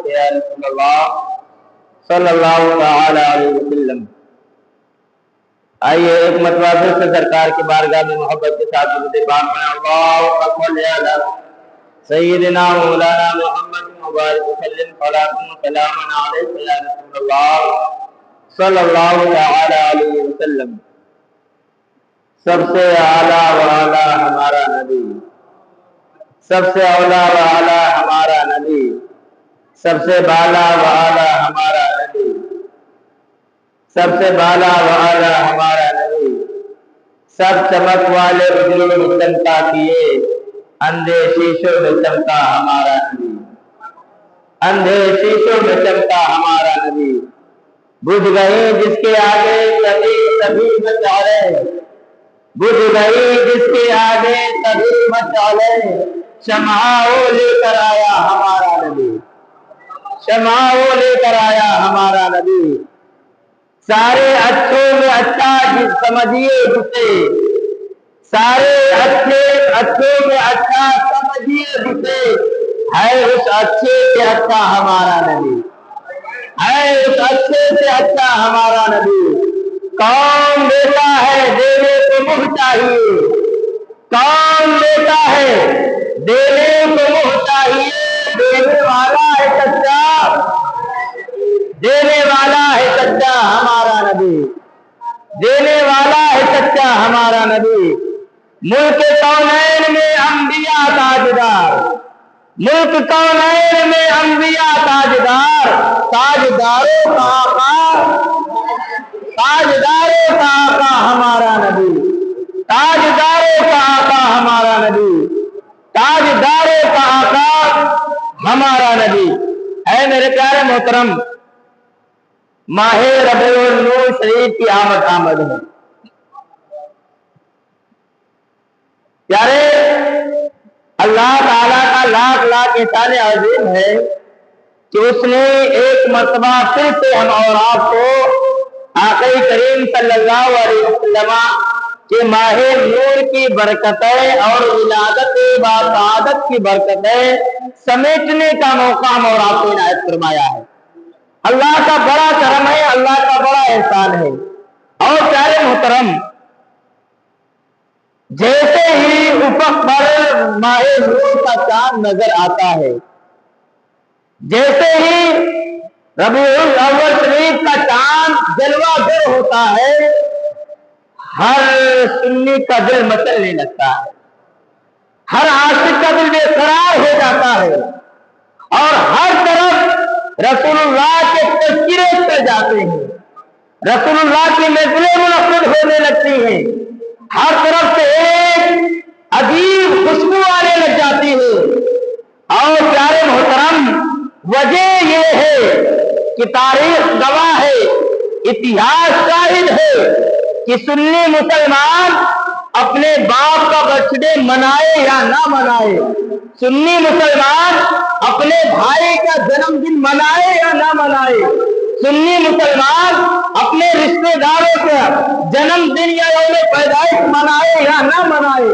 تھے یا رسول اللہ صلی اللہ تعالی علیہ وسلم۔ آئیے ایک مرتبہ پھر سے سرکار کی بارگاہ میں محبت کے ساتھ درود پاک پڑھیں۔ اللہم صل علی سیدنا مولانا محمد مبارک وسلم صلاۃ و سلام علیک یا رسول اللہ صلی اللہ تعالی علیہ وسلم۔ سب سے اعلیٰ و اعلیٰ ہمارا نبی، سب سے اولیٰ و اعلیٰ ہمارا نبی، سب سے بالا و اعلیٰ ہمارا نبی، سب سے بالا و اعلیٰ ہمارا نبی، سب چمک والے اجلوں میں چمکا کیے اندھے شیشوں میں چمکا ہمارا نبی، اندھے شیشوں میں چمکا ہمارا نبی۔ بجھ گئی جس کے آگے سبھی مچالے، بجھ گئی جس کے آگے سبھی مچالے، شمعوں لے کر آیا ہمارا نبی، شمعوں لے کر آیا ہمارا نبی۔ سارے اچھوں میں اچھا سمجھیے جسے، سارے اچھوں میں اچھا سمجھیے جسے، ہے اس اچھے سے اچھا ہمارا نبی، ہے اس اچھے سے اچھا ہمارا نبی۔ کون دیتا ہے دینے کو منہ چاہیے، کون دیتا ہے دینے کو منہ چاہیے، دینے والا ہے سچا، دینے والا ہے سچا ہمارا نبی، دینے والا ہے سچا ہمارا نبی۔ ملک کونین میں انبیاء تاجدار، ملک کونین میں انبیاء تاجدار، تاجداروں کا آقا، تاجداروں کا آقا ہمارا نبی، تاجداروں کا آقا ہمارا نبی، تاجداروں کا آقا ہمارا نبی۔ اے میرے پیارے محترم، ماہ ربیع النور شریف کی آمد ہے۔ پیارے اللہ تعالیٰ کا لاکھ لاکھ احسان عظیم ہے کہ اس نے ایک مرتبہ پھر سے ہم اور آپ کو آقا کریم صلی اللہ علیہ وسلم کے ماہ نور کی برکتیں اور ولادت بسعادت کی برکتیں سمیٹنے کا موقع ہم اور آپ کو عنایت فرمایا ہے۔ اللہ کا بڑا کرم ہے، اللہ کا بڑا احسان ہے۔ اور پیارے محترم، جیسے ہی افق پر ماہ نور کا چاند نظر آتا ہے، جیسے ہی ربیع الاول شریف کا چاند جلوہ گر ہوتا ہے، ہر سنی کا دل مچلنے لگتا ہے، ہر عاشق کا دل بے قرار ہو جاتا ہے، اور ہر طرف رسول اللہ کے تذکرے پہ جاتے ہیں، رسول اللہ کی محفلیں منعقد ہونے لگتی ہیں، ہر طرف سے ایک عجیب خوشبو آنے لگ جاتی ہے۔ اور پیارے محترم، وجہ یہ ہے کہ تاریخ گواہ ہے، اتہاس شاہد ہے کہ سنی مسلمان اپنے باپ کا برتھ ڈے منائے یا نہ منائے، سنی مسلمان اپنے بھائی کا جنم دن منائے یا نہ منائے، سنی مسلمان اپنے رشتہ داروں کا جنم دن یا یوم پیدائش منائے یا نہ منائے،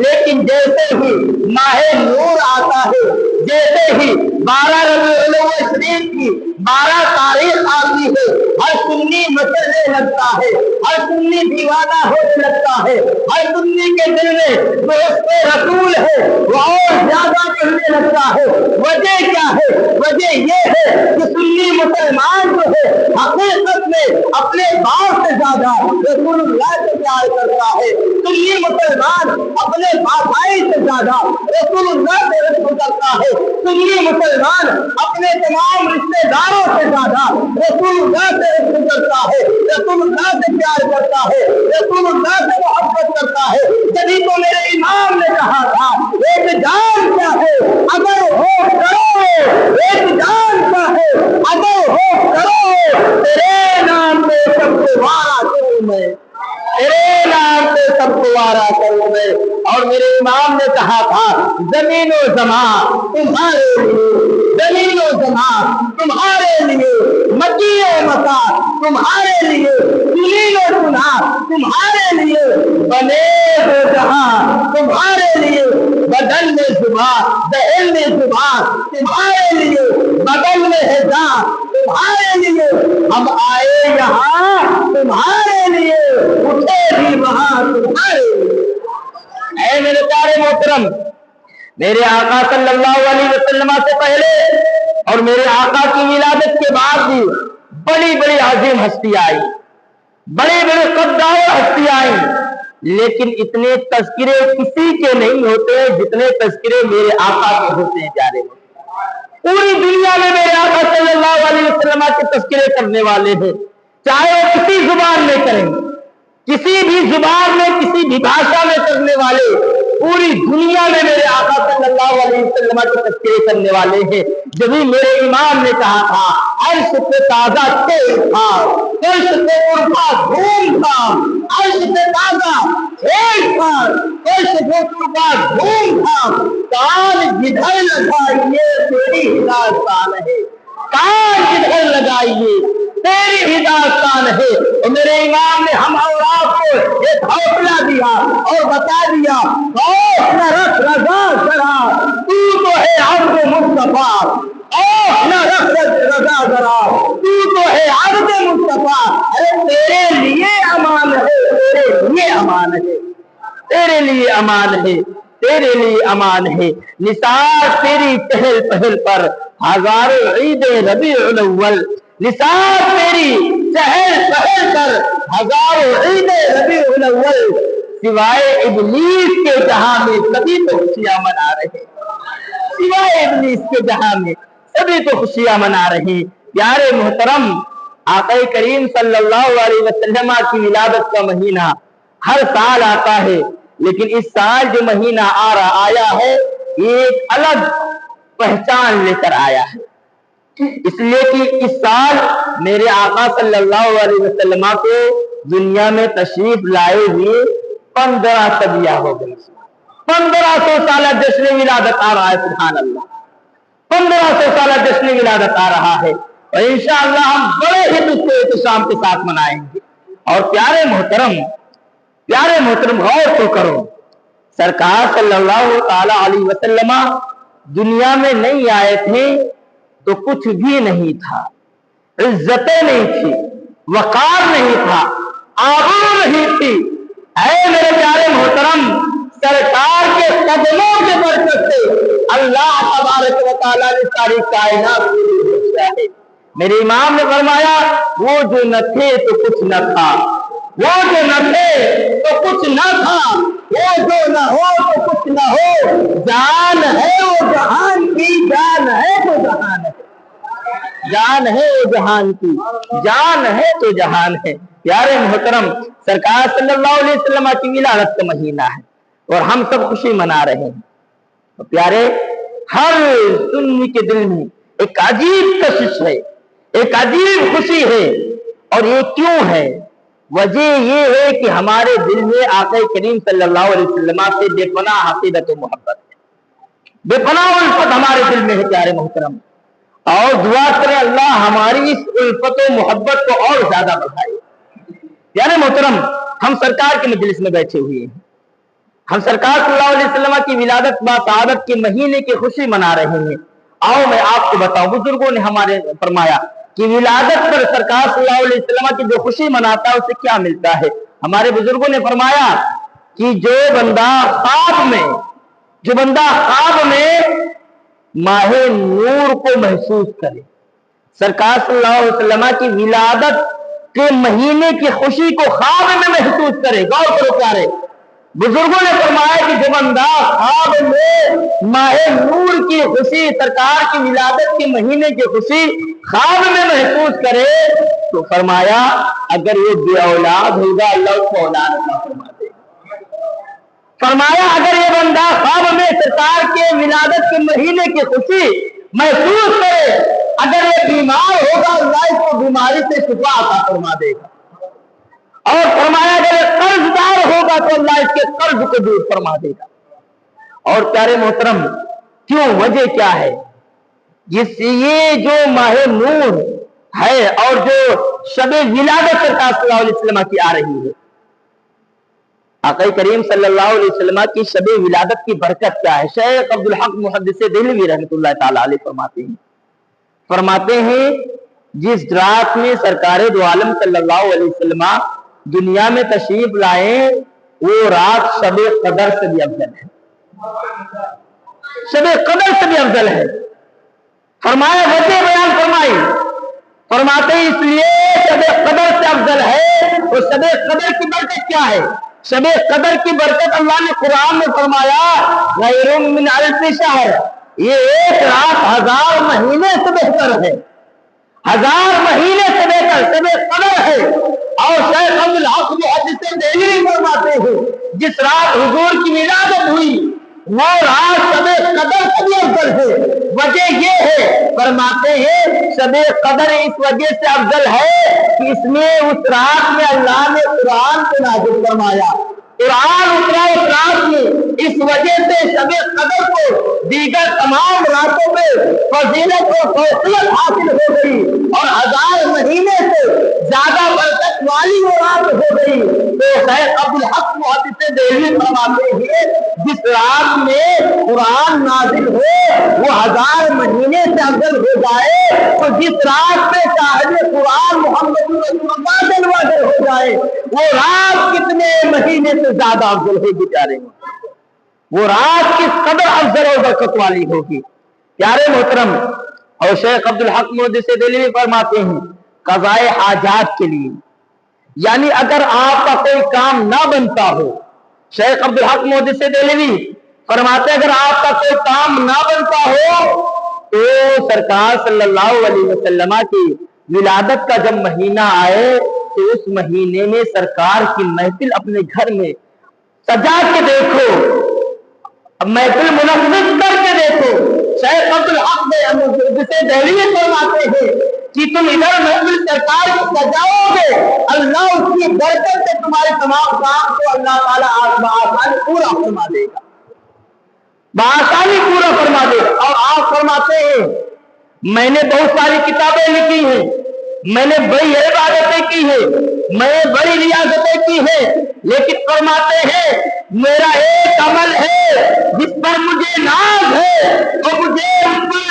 لیکن جیسے ہی ماہ نور آتا ہے، جیسے ہی 12 ربیع الاول شریف کی 12 تاریخ آتی ہے، ہر سنی مچلنے لگتا ہے، ہر سنی دیوانہ ہونے لگتا ہے، ہر سنی کے دل میں جو اس پہ رسول ہے وہ اور زیادہ بڑھنے لگتا ہے۔ وجہ کیا ہے؟ وجہ یہ ہے کہ سنی مسلمان جو ہے حقیقت میں اپنے باپ سے زیادہ رسول اللہ سے پیار کرتا ہے، سنی مسلمان اپنے بھائی سے زیادہ رسول اللہ سے رشک کرتا ہے، سنی مسلمان اپنے تمام رشتے داروں سے زیادہ رسول اللہ سے رشک کرتا ہے، رسول اللہ سے پیار کرتا ہے، رسول اللہ سے محبت کرتا ہے۔ جبھی تو میرے امام نے کہا تھا ایک جان کیا ہے اگر ہو کرو، ایک جان کیا ہے اگر ہو کرو، تیرے نام پہ سب کو وارا کروں میں، تیرے نام پہ سب کو وارا کروں میں۔ اور میرے امام نے کہا تھا زمین و زمان تمہارے لیے، زمین و زمان تمہارے لیے، مکی و مکان تمہارے لیے، سنین و سنا تمہارے لیے، بنے دو جہاں تمہارے لیے، بدن میں زبان دہل میں زبان تمہارے لیے، بدن میں ہم آئے یہاں تمہارے لیے، اٹھے بھی وہاں تمہارے لیے۔ اے میرے پیارے محترم، میرے آقا صلی اللہ علیہ وسلم سے پہلے اور میرے آقا کی ولادت کے بعد بھی بڑی بڑی عظیم ہستیاں آئی، بڑے بڑے قددار ہستیاں آئی، لیکن اتنے تذکرے کسی کے نہیں ہوتے جتنے تذکرے میرے آقا کے ہوتے ہیں پیارے۔ پوری دنیا میں میرے آقا صلی اللہ علیہ وسلم کے تذکرے کرنے والے ہیں، چاہے وہ کسی زبان میں کریں، کسی بھی زبان میں، کسی بھی بھاشا میں کرنے والے، پوری دنیا میں میرے آقا صلی اللہ علیہ وسلم کے تذکرے کرنے والے ہیں۔ جبھی میرے امام نے کہا تھا عرش پہ تازہ کھیل تھا، فرش پہ قربا دھوم تھا، عرش پہ تازہ کھیل تھا، فرش پہ قربا دھوم تھا، کان جدھر لگائیے تیری ہدایت ہے، کان جدھر لگائیے تیری ہدایت ہے۔ اور میرے امام نے ہم اور آپ کو ایک حوصلہ دیا اور بتا دیا، خوف نہ رکھ رضا ذرا، تو تو ہے عبد مصطفیٰ، خوف نہ رکھ رضا ذرا، تو تو ہے عبد مصطفیٰ، ارے تیرے لیے امان ہے، تیرے لیے امان ہے، تیرے لیے امان ہے، تیرے لیے امان ہے۔ نثار تیری چہل پہل پر ہزاروں عید ربیع الاول، نثار تیری چہل پہل پر ہزاروں عید ربیع الاول، سوائے ابلیس کے جہاں میں سبھی تو خوشیاں منا رہے، سوائے ابلیس کے جہاں میں سبھی تو خوشیاں منا رہے۔ پیارے محترم، آقا کریم صلی اللہ علیہ وسلم کی ولادت کا مہینہ ہر سال آتا ہے، لیکن اس سال جو مہینہ آیا ہے ایک الگ پہچان لے کر آیا ہے، اس لیے کہ اس سال میرے آقا صلی اللہ علیہ وسلم کو دنیا میں تشریف لائے ہوئے 15 صدیاں ہو گئی، 1500 سالہ جشن ولادت آ رہا ہے، سبحان اللہ، 1500 سالہ جشن ولادت آ رہا ہے، اور انشاءاللہ ہم بڑے ہی لطف و احتشام کے ساتھ منائیں گے۔ اور پیارے محترم غور تو کرو، سرکار صلی اللہ تعالی علیہ وسلم دنیا میں نہیں آئے تھے تو کچھ بھی نہیں تھا، عزتیں نہیں تھی، وقار نہیں تھا، آبرو نہیں تھی۔ اے میرے پیارے محترم، سرکار کے قدموں کے برکت سے اللہ تبارک و تعالیٰ نے ساری کائنات کو بخشا ہے۔ میرے امام نے فرمایا وہ جو نہ تھے تو کچھ نہ تھا، وہ جو نہ تھے تو کچھ نہ تھا، وہ جو نہ ہو تو کچھ نہ ہو، جان ہے وہ جہان کی، جان ہے تو جہان ہے، جان ہے وہ جہان کی، جان ہے تو جہان ہے۔ پیارے محترم، سرکار صلی اللہ علیہ وسلم کی ولادت کا مہینہ ہے اور ہم سب خوشی منا رہے ہیں۔ پیارے، ہر سنی کے دل میں ایک عجیب کشش ہے، ایک عجیب خوشی ہے، اور یہ کیوں ہے؟ وجہ یہ ہے کہ ہمارے دل میں آقا کریم صلی اللہ علیہ وسلم سے بے پناہ عقیدت و محبت ہے، بے پناہ الفت ہمارے دل میں ہے پیارے محترم، اور دعا کریں اللہ ہماری اس الفت و محبت کو اور زیادہ بڑھائے۔ پیارے محترم، ہم سرکار کے مجلس میں بیٹھے ہوئے ہیں، ہم سرکار صلی اللہ علیہ وسلم کی ولادت با سعادت کے مہینے کی خوشی منا رہے ہیں۔ آؤ میں آپ کو بتاؤں، بزرگوں نے ہمارے فرمایا کہ ولادت پر سرکار صلی اللہ علیہ وسلم کی جو خوشی مناتا ہے اسے کیا ملتا ہے۔ ہمارے بزرگوں نے فرمایا کہ جو بندہ خواب میں ماہ نور کو محسوس کرے، سرکار صلی اللہ علیہ وسلم کی ولادت کے مہینے کی خوشی کو خواب میں محسوس کرے، غور کرو پیارے، بزرگوں نے فرمایا کہ جو بندہ خواب میں ماہ نور کی خوشی، سرکار کی ولادت کے مہینے کی خوشی خواب میں محسوس کرے، تو فرمایا اگر یہ بے اولاد ہوگا اللہ اس کو اولاد عطا فرما دے گا۔ فرمایا اگر یہ بندہ خواب میں سرکار کے ولادت کے مہینے کی خوشی محسوس کرے، اگر یہ بیمار ہوگا اللہ اس کو بیماری سے شفا عطا فرما دے گا، اور فرمایا اگر یہ قرض دار ہوگا تو اللہ اس کے قرض کو دور فرما دے گا۔ اور پیارے محترم، کیوں؟ وجہ کیا ہے؟ یہ جو ماہ نور ہے اور جو شب ولادت سرکار صلی اللہ علیہ وسلم کی آ رہی ہے، آقا کریم صلی اللہ علیہ وسلم کی شب ولادت کی برکت کیا ہے؟ شیخ عبدالحق محدث دہلوی رحمۃ اللہ تعالی علیہ فرماتے ہیں جس رات میں سرکار دو عالم صلی اللہ علیہ وسلم دنیا میں تشریف لائے وہ رات شب قدر سے بھی افضل ہے، شب قدر سے بھی افضل ہے۔ فرمایا وجہ بیان فرمائی، فرماتے ہیں اس لیے شب قدر سے افضل ہے۔ اور شب قدر کی برکت کیا ہے؟ شب قدر کی برکت اللہ نے قرآن میں فرمایا خیر من الف شہر، یہ ایک رات 1000 مہینے سے بہتر ہے، 1000 مہینے سے بہتر شب قدر ہے۔ اور شیخ عبدالحق محدث دہلوی فرماتے ہیں جس رات حضور کی ولادت ہوئی وہ رات شب قدر سے بھی افضل ہے۔ وجہ یہ ہے، فرماتے ہیں شب قدر اس وجہ سے افضل ہے کہ اس میں اس رات میں اللہ نے قرآن کو نازل فرمایا، قرآن اترا اس رات میں، اس وجہ سے شب قدر کو دیگر تمام راتوں میں فضیلت اور فضیلت حاصل ہو گئی اور 1000 مہینے سے زیادہ برکت والی وہ رات ہو گئی۔ تو شیخ عبدالحق محدث دہلوی فرماتے ہیں جس رات میں قرآن نازل ہو وہ 1000 مہینے سے افضل ہو جائے، تو جس رات میں صاحب قرآن محمد رسول اللہ نازل ہو جائے وہ رات کتنے مہینے سے زیادہ افضل ہے بیچارے، وہ رات کس قدر افضل اور برکت والی ہوگی۔ پیارے محترم، اور شیخ عبدالحق محدث دہلوی فرماتے ہیں قضاء حاجات کے لیے، یعنی اگر آپ کا کوئی کام نہ بنتا ہو، شیخ عبدالحق محدث دہلوی فرماتے ہیں اگر آپ کا کوئی کام نہ بنتا ہو تو سرکار صلی اللہ علیہ وسلم کی ولادت کا جب مہینہ آئے تو اس مہینے میں سرکار کی محفل اپنے گھر میں سجا کے دیکھو، محفل منعقد کر کے دیکھو۔ شیخ عبدالحق محدث دہلوی فرماتے ہیں کہ تم ادھر محفل سرکار کو سجاؤ گے، اللہ اس کی برکت سے تمہارے تمام کام کو اللہ تعالیٰ بآسانی پورا فرما دے گا، بآسانی پورا فرما دے گا۔ اور آپ فرماتے ہیں میں نے بہت ساری کتابیں لکھی ہیں، میں نے بڑی عبادتیں کی ہیں، میں نے بڑی ریاضتیں کی ہیں، لیکن فرماتے ہیں میرا ایک عمل ہے جس پر مجھے ناز ہے اور مجھے اس پر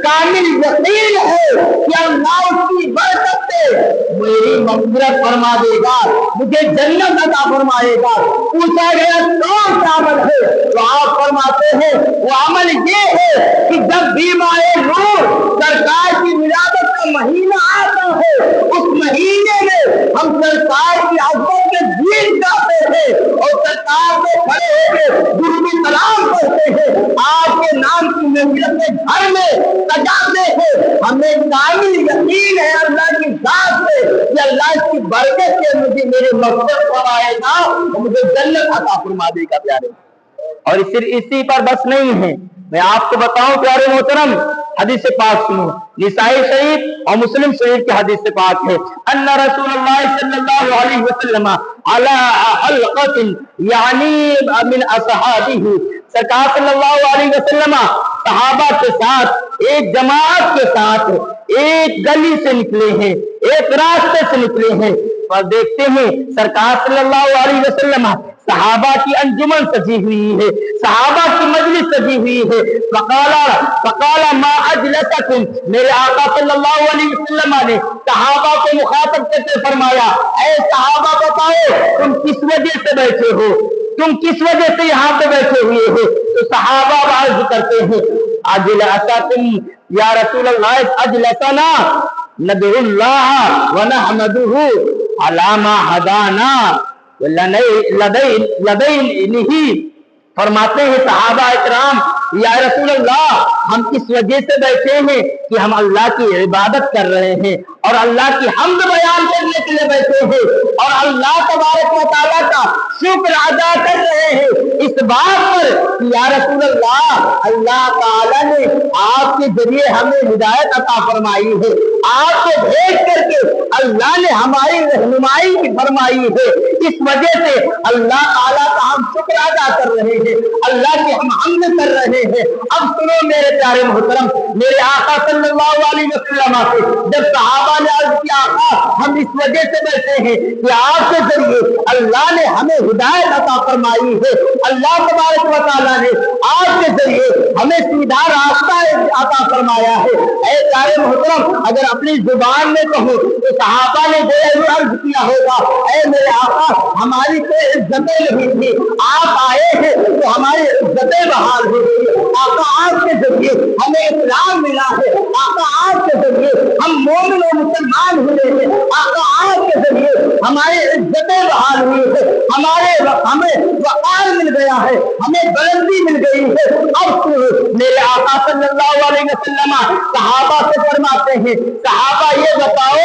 کامل یقین ہے کہ اللہ اس کی برکت سے میری مغفرت فرما دے گا، مجھے جنت عطا فرمائے گا۔ پوچھا گیا کون سا عمل ہے؟ تو آپ فرماتے ہیں وہ عمل یہ ہے کہ جب بھی ماہ نور سرکار کی ولادت کا مہینہ آتا ہے اس مہینے میں ہم سرکار کی عظمت کے گیت گاتے ہیں اور سرکار کو کھڑے ہو کے درود سلام کرتے ہیں، آپ کے نام کی محفل کے گھر میں سجاتے ہیں۔ ہمیں کامل یقین ہے اللہ کی ذات سے کہ اللہ کی برکت سے مجھے میرے مقصد فرمائے گا اور مجھے جنت عطا فرما دے گا۔ پیارے، اور اسی پر بس نہیں ہے، میں آپ کو بتاؤں پیارے محترم، حدیث پاک سنو، نسائی شریف اور مسلم شریف کی حدیث پاک ہے ان رسول اللہ صلی اللہ علیہ وسلم علی حلقۃ یعنی من اصحابہ، سرکار صلی اللہ علیہ وسلم صحابہ کے ساتھ ایک جماعت کے ساتھ ایک گلی سے نکلے ہیں، ایک راستے سے نکلے ہیں، اور دیکھتے ہیں سرکار صلی اللہ علیہ وسلم صحابہ کی انجمن سجی ہوئی ہے، صحابہ کی مجلس سجی ہوئی ہے۔ فقال ما اجلسکم، میرے آقا صلی اللہ علیہ وسلم نے صحابہ کو مخاطب کرتے فرمایا اے صحابہ بتاؤ تم کس وجہ سے بیٹھے ہو، تم کس وجہ سے یہاں پہ بیٹھے ہوئے ہو؟ تو صحابہ عرض کرتے ہیں اجلسکم یا رسول اللہ اجلسنا ندعو اللہ ونحمدہ علی ما ہدانا لدینہ، فرماتے ہیں صحابہ اکرام یا رسول اللہ ہم کس وجہ سے بیٹھے ہیں کہ ہم اللہ کی عبادت کر رہے ہیں اور اللہ کی حمد بیان کرنے کے لیے بیٹھے ہیں اور اللہ تبارک و تعالیٰ کا شکر ادا کر رہے ہیں اس بات پر کہ یا رسول اللہ اللہ تعالیٰ نے آپ کے ذریعے ہمیں ہدایت عطا فرمائی ہے، آپ کو بھیج کر کے اللہ نے ہماری رہنمائی کی فرمائی ہے، اس وجہ سے اللہ تعالیٰ کا ہم شکر ادا کر رہے ہیں، اللہ کی ہم حمد کر رہے رہے ہیں۔ اب سنو میرے پیارے محترم، میرے آقا صلی اللہ علیہ وسلم سے جب صحابہ نے عرض کیا آقا ہم اس وجہ سے بیٹھے ہیں کہ آپ کے ذریعے اللہ نے ہمیں ہدایت عطا فرمائی ہے، اللہ تبارک و تعالیٰ نے آپ کے ذریعے ہمیں سیدھا راستہ عطا فرمایا ہے۔ اے پیارے محترم، اگر اپنی زبان میں کہوں تو صحابہ نے عرض کیا ہوگا اے میرے آقا ہماری کوئی عزتیں نہیں تھی، آپ آئے ہیں تو ہماری عزتیں بحال ہو گئی، آقا آپ کے ذریعے ہمیں اسلام ملا ہے، آقا آپ کے ذریعے ہم مومن و مسلمان ہوئے ہیں، آقا آپ کے ذریعے ہماری عزتیں بحال ہوئی ہے، ہمیں وقار مل گیا ہے، ہمیں بلندی مل گئی ہے۔ اب میرے آقا صلی اللہ علیہ وسلم صحابہ سے فرماتے ہیں صحابہ یہ بتاؤ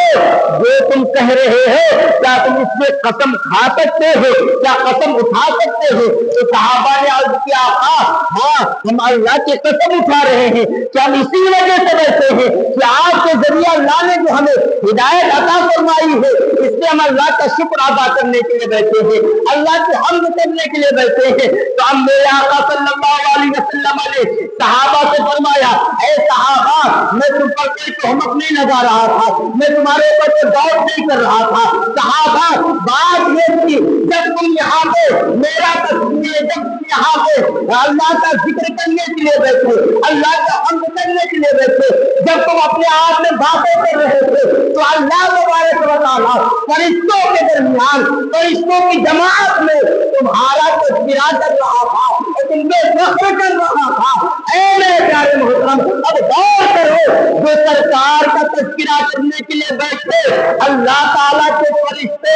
جو تم کہہ رہے ہو کیا تم اس میں قسم کھا سکتے ہو، کیا قسم اٹھا سکتے ہو؟ تو صحابہ نے عرض کیا آقا ہاں ہم اللہ کی قسم اٹھا رہے ہیں کہ ہم اسی وجہ سے بیٹھے ہیں کہ آپ کے ذریعے اللہ نے جو ہمیں ہدایت عطا فرمائی ہے اس سے ہم اللہ کا شکر ادا کرنے کے لیے بیٹھے ہیں، اللہ کی حمد کرنے کے لیے بیٹھے ہیں۔ تو ہم میرے آقا صلی اللہ علیہ وسلم نے صحابہ سے فرمایا اے صحابہ میں تم پر کوئی تہمت نہیں لگا رہا تھا، میں تمہارے اوپر کوئی دعوت نہیں کر رہا تھا۔ صحابہ بات یہ تھی جب تم یہاں پہ میرا تصویر جب تم یہاں پہ اللہ کا ذکر کرنے کے لیے بیٹھے، اللہ کا حمد کرنے کے لیے بیٹھے، جب تم اپنے آپ میں باتیں کر رہے تھے تو اللہ تبارک و تعالیٰ فرشتوں کے درمیان فرشتوں کی جماعت میں تمہارا تذکرہ کر رہا تھا، تم پہ فخر کر رہا تھا۔ اے میرے پیارے محترم اب غور کرو جو سرکار کا تذکرہ کرنے کے لیے بیٹھے اللہ تعالیٰ کے فرشتے،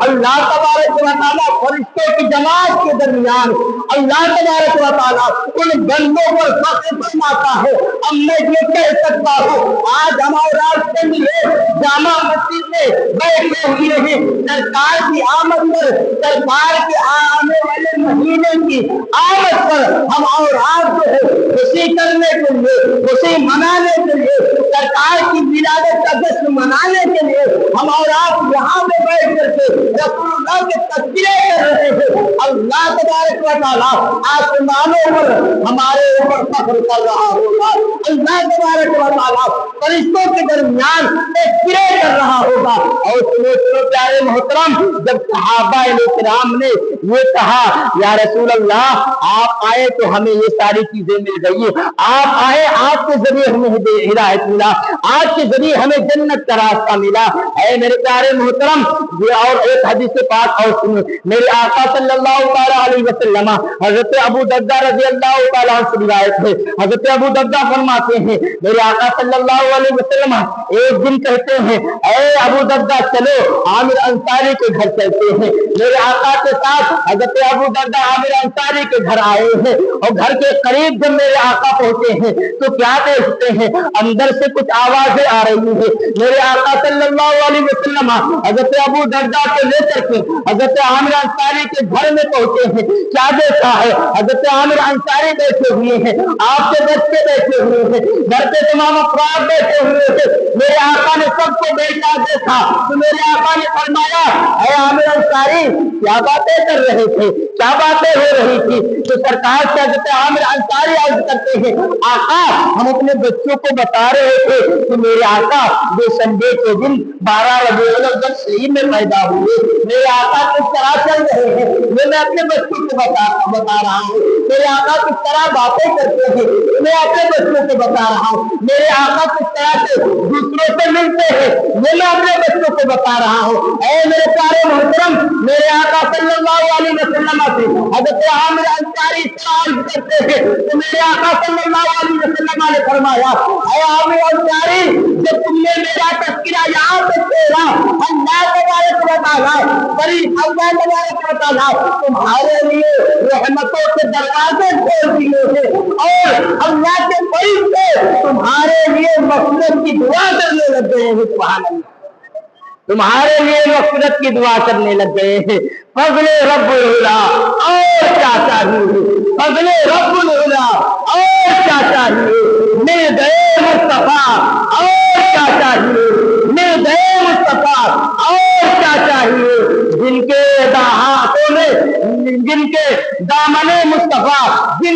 اللہ تبارک و تعالیٰ فرشتوں کی جماعت کے درمیان اللہ تبارک و تعالیٰ ان بندوں پر فخر فرماتا ہے۔ اب میں یہ کہہ سکتا ہوں آج ہمارے راستے میں جامع مسجد میں بیٹھے ہوئے ہیں، سرکار کی آمد پر، سرکار کے آنے والے مہینے کی آمد پر ہم اور آپ جو ہے خوشی کرنے کے لیے، خوشی منانے کے لیے، سرکار کی ولادت کا جشن منانے کے لیے ہم اور آپ یہاں پہ بیٹھ کر کے رسول اللہ کے تذکرے کر رہے ہیں۔ اللہ تبارک و تعالیٰ آسمانوں پر ہمارے اوپر فخر کر رہا ہوگا، اللہ تبارک و تعالیٰ فرشتوں کے درمیان تذکرے کر رہا ہوگا۔ اور سنو پیارے محترم جب صحابہ کرام نے یہ کہا یا رسول اللہ آپ آئے تو ہمیں یہ ساری چیزیں مل گئی، آپ آئے آپ کے ذریعے ہمیں ہدایت ملا، آپ کے ذریعے ہمیں جنت کا راستہ ملا۔ اے میرے پیارے محترم یہ اور ایک حدیث پاک اور سنو، میرے آقا صلی اللہ علیہ وسلم حضرت ابو درداء رضی اللہ تعالیٰ عنہ سے روایت ہے، حضرت ابو درداء فرماتے ہیں میرے آقا صلی اللہ علیہ وسلم ایک دن کہتے ہیں اے ابو درداء چلو عامر انصاری کے گھر چلتے ہیں۔ میرے آقا کے ساتھ حضرت ابو درداء عامر انصاری کے گھر آئے ہیں اور گھر کے قریب جب میرے آقا پہنچے ہیں تو کیا دیکھتے ہیں اندر سے کچھ آوازیں آ رہی ہیں۔ میرے آقا صلی اللہ علیہ وسلم حضرت ابو درداء کو لے کر کے حضرت عامر انصاری کے گھر میں پہنچے ہیں، کیا دیکھا ہے حضرت عامر انصاری بیٹھے ہوئے ہیں، آپ کے بچے بیٹھے ہوئے ہیں، گھر کے تمام افراد بیٹھے ہوئے ہیں۔ میرے آقا نے سب کو بیٹھا دیکھا تو میرے آقا نے فرمایا اے عامر انصاری کیا باتیں کر رہے تھے، کیا باتیں ہو رہی تھی؟ تو سرکار سے حضرت عامر انصاری عرض کرتے ہیں آقا ہم اپنے بچوں کو بتا رہے تھے کہ میرے آقا جو سنڈے کے دن 12 ربیع الاول شہر میں پیدا ہوئے، میرے آقا کس طرح چل رہے ہیں یہ میں اپنے بچوں کو بتا رہا ہوں، میرے آقا کس طرح باتیں کرتے ہیں میں اپنے بچوں کو بتا رہا ہوں، میرے آقا کس طرح سے دوسروں سے ملتے ہیں یہ میں اپنے بچوں کو بتا رہا ہوں۔ اے میرے پیارے محترم میرے آقا صلی اللہ علیہ وسلم سے حضرت عامر انصاری سوال کرتے ہیں تو میرے آقا صلی اللہ علیہ وسلم نے فرمایا اے عامر انصاری جب تم نے میرا تذکرہ یہاں سے چھوڑا اللہ تبارک و تعالیٰ تمہارے لیے رحمتوں کے دروازے کھول دیے ہیں اور اللہ کے فرشتے تمہارے لیے مغفرت کی دعا کرنے لگ گئے ہیں۔ سبحان اللہ، تمہارے لیے مغفرت کی دعا کرنے لگ گئے ہیں۔ فضل رب العلا اور کیا چاہیے، فضل رب العلا اور کیا چاہیے، مل گئے مصطفیٰ اور کیا چاہیے، مل گئے مصطفیٰ اور کیا چاہیے، جن کے ہاتھوں میں جن کے دامن مصطفیٰ جن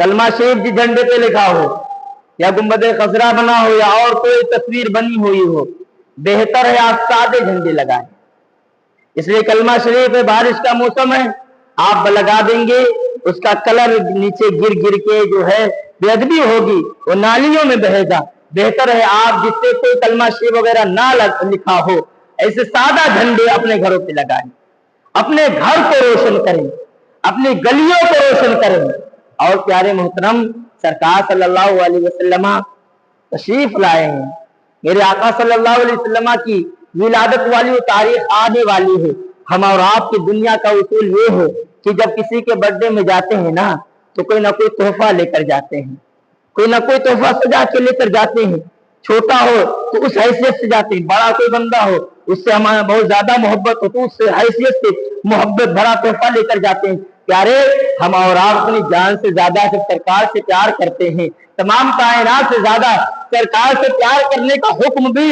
کلمہ شریف جی جھنڈے پہ لکھا ہو یا گنبد خضرا بنا ہو یا اور کوئی تصویر بنی ہوئی ہو، بہتر ہے آپ سادے جھنڈے لگائیں۔ اس لیے کلمہ شریف ہے، بارش کا موسم ہے، آپ لگا دیں گے اس کا کلر نیچے گر گر کے جو ہے بے ادبی ہوگی، وہ نالیوں میں بہے گا۔ بہتر ہے آپ جس سے کوئی کلمہ شریف وغیرہ نہ لکھا ہو ایسے سادہ جھنڈے اپنے گھروں پہ لگائیں، اپنے گھر کو روشن کریں، اپنی گلیوں کو روشن کریں۔ اور پیارے محترم، سرکار صلی اللہ علیہ وسلم تشریف لائے ہیں، میرے آقا صلی اللہ علیہ وسلم کی ولادت والی تاریخ آنے والی ہے۔ ہم اور آپ کی دنیا کا اصول یہ ہے کہ جب کسی کے برتھ ڈے میں جاتے ہیں نا تو کوئی نہ کوئی تحفہ لے کر جاتے ہیں، کوئی نہ کوئی تحفہ سجا کے لے کر جاتے ہیں۔ چھوٹا ہو تو اس حیثیت سے جاتے ہیں، بڑا کوئی بندہ ہو اس سے ہمارا بہت زیادہ محبت ہو تو اس سے حیثیت سے محبت بھرا تحفہ لے کر جاتے ہیں۔ پیارے، ہم اور آپ اپنی جان سے زیادہ جب سرکار سے پیار کرتے ہیں، تمام کائنات سے زیادہ سرکار سے پیار کرنے کا حکم بھی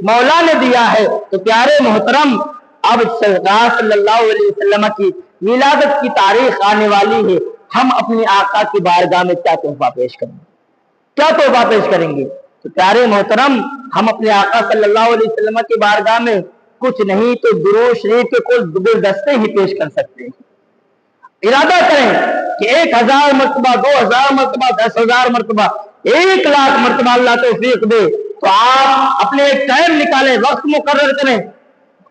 مولا نے دیا ہے، تو پیارے محترم اب سرکار صلی اللہ علیہ وسلم کی ولادت کی تاریخ آنے والی ہے، ہم اپنی آقا کی بارگاہ میں کیا تحفہ پیش کریں گے، کیا تحفہ پیش کریں گے؟ تو پیارے محترم، ہم اپنے آقا صلی اللہ علیہ وسلم کی بارگاہ میں کچھ نہیں تو درود شریف کے کل گلدستے ہی پیش کر سکتے ہیں۔ ارادہ کریں کہ 1000 مرتبہ، 2000 مرتبہ، 10,000 مرتبہ، 1,00,000 مرتبہ اللہ توفیق دے تو آپ اپنے ایک ٹائم نکالیں، وقت مقرر کریں۔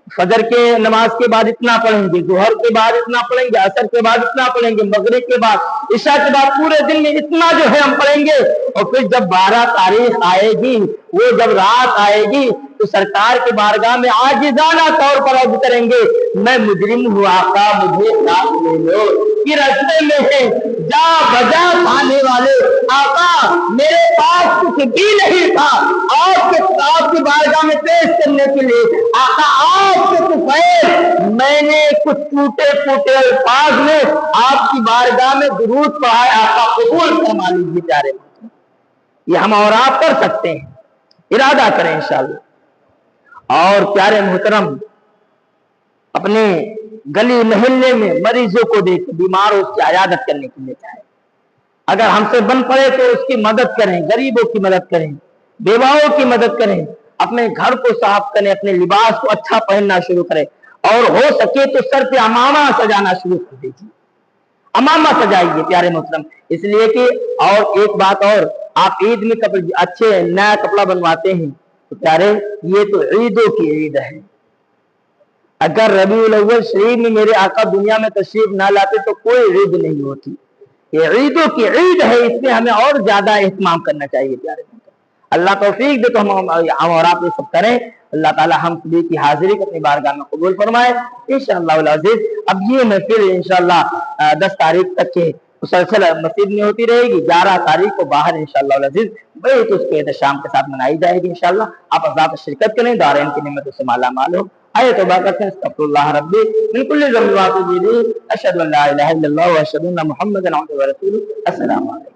فجر کے نماز کے بعد اتنا پڑھیں گے، ظہر کے بعد اتنا پڑھیں گے، عصر کے بعد اتنا پڑھیں گے، مغرب کے بعد، عشاء کے بعد، پورے دن میں اتنا جو ہے ہم پڑھیں گے۔ اور پھر جب 12 تاریخ آئے گی، وہ جب رات آئے گی تو سرکار کے بارگاہ میں عاجزانہ طور پر عرض کریں گے، میں مجرم ہوں آقا، مجھے معاف لے لو۔ کہ رستے میں ہے جا بجا کھانے والے آقا، میرے پاس کچھ بھی نہیں تھا آپ کی بارگاہ میں پیش کرنے کے لیے، آقا آپ سے کچھ ہے، میں نے کچھ ٹوٹے پھوٹے الفاظ میں آپ کی بارگاہ میں درود پڑھا ہے، آقا قبول فرما لیجیے۔ پیارے یہ ہم اور آپ کر سکتے ہیں، ارادہ کریں انشاءاللہ۔ اور پیارے محترم، اپنے گلی محلے میں مریضوں کو دیکھ بیمار ہو اس کی عیادت کرنے کے لیے جائیں، اگر ہم سے بن پڑے تو اس کی مدد کریں، غریبوں کی مدد کریں، بیواؤں کی مدد کریں، اپنے گھر کو صاف کریں، اپنے لباس کو اچھا پہننا شروع کریں، اور ہو سکے تو سر پہ امامہ سجانا شروع کر دیجیے، امامہ سجائیے پیارے محترم۔ اس لیے کہ اور ایک بات اور، آپ عید میں اچھے نیا کپڑا بنواتے ہیں تو پیارے یہ تو عیدوں کی عید ہے، اگر ربیع الاول شریف میں میرے آقا دنیا میں تشریف نہ لاتے تو کوئی عید نہیں ہوتی، یہ عیدوں کی عید ہے، اس میں ہمیں اور زیادہ اہتمام کرنا چاہیے پیارے محترم۔ اللہ توفیق دے تو ہم اور آپ یہ سب کریں، اللہ تعالی ہم سبھی کی حاضری کو اپنی بارگاہ میں قبول فرمائے انشاءاللہ العزیز۔ اب یہ محفل انشاءاللہ 10 تاریخ تک کے مسلسل مسجد میں ہوتی رہے گی، 11 تاریخ کو باہر انشاءاللہ العزیز بیت اس کے احتشام کے ساتھ منائی جائے گی انشاءاللہ۔ آپ حضرات شرکت کریں، دارین کی نعمتوں سے مالا مال ہو۔ آئے توبہ کرتے ہیں، استغفر اللہ ربی من کل ذنب واتوب الیہ، اشہد ان لا الہ الا اللہ واشہد ان محمدا عبدہ ورسولہ۔ السلام علیکم۔